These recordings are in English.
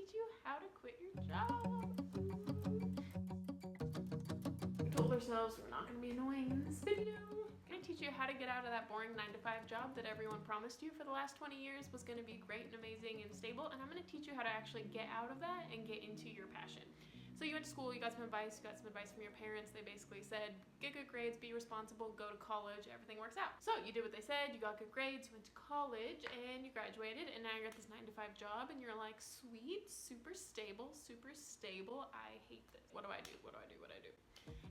teach you how to quit your job. We told ourselves we're not going to be annoying in this video. I'm going to teach you how to get out of that boring 9-to-5 job that everyone promised you for the last 20 years was going to be great and amazing and stable, and I'm going to teach you how to actually get out of that and get into your passion. So you went to school, you got some advice from your parents. They basically said, get good grades, be responsible, go to college, everything works out. So you did what they said, you got good grades, you went to college, and you graduated, and now you're at this 9-to-5 job, and you're like, sweet, super stable, I hate this. What do I do?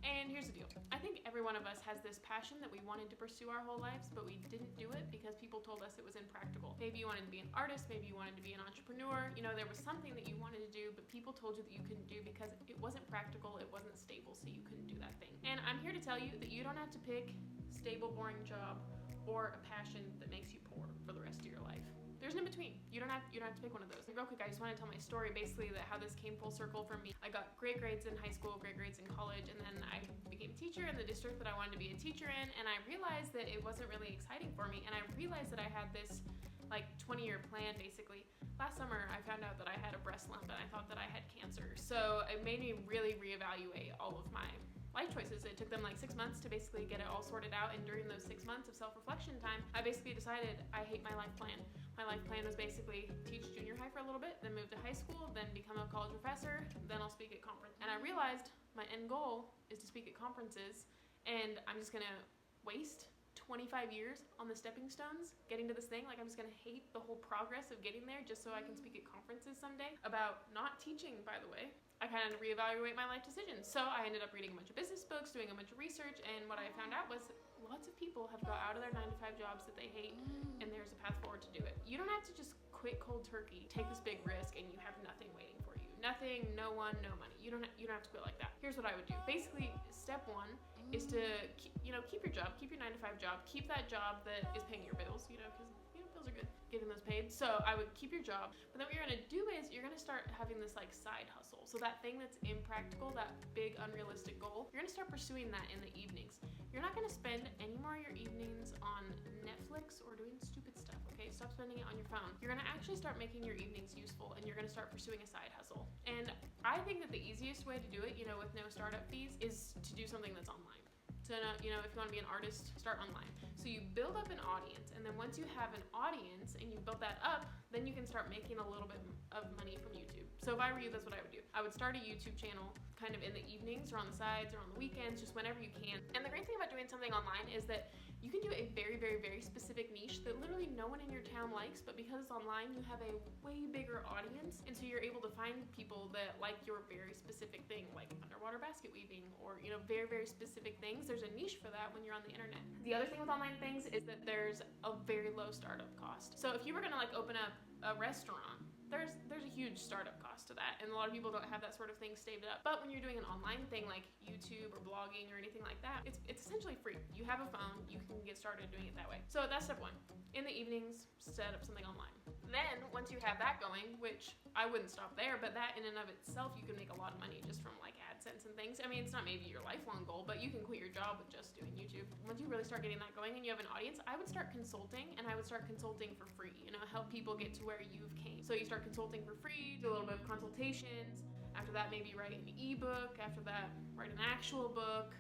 And here's the deal. I think every one of us has this passion that we wanted to pursue our whole lives, but we didn't do it because people told us it was impractical. Maybe you wanted to be an artist, maybe you wanted to be an entrepreneur. You know, there was something that you wanted to do, but people told you that you couldn't do because it wasn't practical, it wasn't stable, so you couldn't do that thing. And I'm here to tell you that you don't have to pick stable, boring job or a passion that makes you poor for the rest of your life. There's no between. You don't have to pick one of those. Real quick, I just want to tell my story, basically, that how this came full circle for me. I got great grades in high school, great grades in college, and then I became a teacher in the district that I wanted to be a teacher in, and I realized that it wasn't really exciting for me, and I realized that I had this like 20-year plan basically. Last summer I found out that I had a breast lump and I thought that I had cancer. So it made me really reevaluate all of my life choices. It took them like 6 months to basically get it all sorted out, and during those 6 months of self-reflection time, I basically decided I hate my life plan. My life plan was basically teach junior high for a little bit, then move to high school, then become a college professor, then I'll speak at conference. And I realized my end goal is to speak at conferences, and I'm just gonna waste 25 years on the stepping stones getting to this thing. Like, I'm just gonna hate the whole progress of getting there just so I can speak at conferences someday about not teaching, by the way. I kind of reevaluate my life decisions. So I ended up reading a bunch of business books, doing a bunch of research, and what I found out was lots of people have got out of their 9-to-5 jobs that they hate, and there's a path forward to do it. You don't have to just quit cold turkey, take this big risk, and you have nothing waiting for you. Nothing, no one, no money. You don't have to quit like that. Here's what I would do. Basically, step one is to keep your job, keep your 9-to-5 job, keep that job that is paying your bills, because bills are good, getting those paid. So I would keep your job, but then what you're gonna do is you're gonna start having this like side hustle. So that thing that's impractical, that big unrealistic goal, you're gonna start pursuing that in the evenings. You're not gonna spend any more of your evenings on Netflix or doing stupid stuff, okay? Stop spending it on your phone. You're gonna actually start making your evenings useful, and you're gonna start pursuing a side hustle. And I think that the easiest way to do it, with no startup fees, is to do something that's online. So, if you want to be an artist, start online. So you build up an audience, and then once you have an audience and you build that up, then you can start making a little bit of money from YouTube. So if I were you, that's what I would do. I would start a YouTube channel kind of in the evenings or on the sides or on the weekends, just whenever you can. And the great thing about doing something online is that you can do a very, very, very specific niche that literally no one in your town likes, but because it's online, you have a way bigger audience, and so you're able to find people that like your very specific thing, like underwater basket weaving or, very, very specific things. There's a niche for that when you're on the internet. The other thing with online things is that there's a very low startup cost. So if you were gonna like open up a restaurant, there's a huge startup cost to that, and a lot of people don't have that sort of thing staved up. But when you're doing an online thing like YouTube or blogging or anything like that, it's essentially free. You have a phone, you can get started doing it that way. So that's step one. In the evenings, set up something online. Then once you have that going, which I wouldn't stop there, but that in and of itself, you can make a lot of money just from like AdSense and things. I mean, it's not maybe your lifelong goal, but you can quit your job with just doing YouTube. Once you really start getting that going and you have an audience, I would start consulting, and I would start consulting for free, help people get to where you've came. So you start consulting for free, do a little bit of consultations. After that, maybe write an ebook. After that, write an actual book.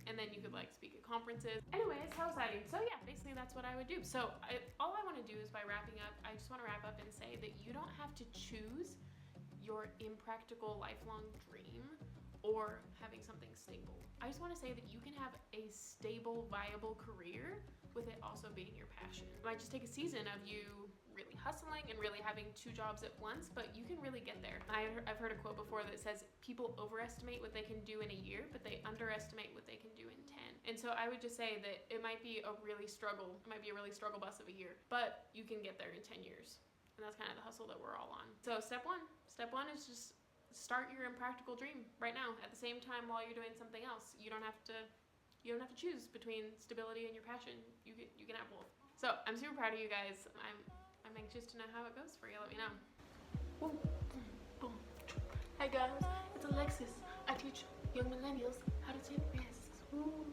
And then you could like speak at conferences. Anyways, how exciting. So yeah, basically that's what I would do. So all I want to do is, by wrapping up, I just want to wrap up and say that you don't have to choose your impractical lifelong dream or having something stable. I just want to say that you can have a stable, viable career with it also being your passion. It might just take a season of you really hustling and really having 2 jobs at once, but you can really get there. I've heard a quote before that says people overestimate what they can do in a year, but they underestimate what they can do in 10. And so I would just say that it might be a really struggle bus of a year, but you can get there in 10 years. And that's kind of the hustle that we're all on. So step one is just start your impractical dream right now at the same time while you're doing something else. You don't have to choose between stability and your passion. You can have both. So I'm super proud of you guys. I'm anxious to know how it goes for you. Let me know. Boom, boom, boom. Hi guys, it's Alexis. I teach young millennials how to take risks. Ooh.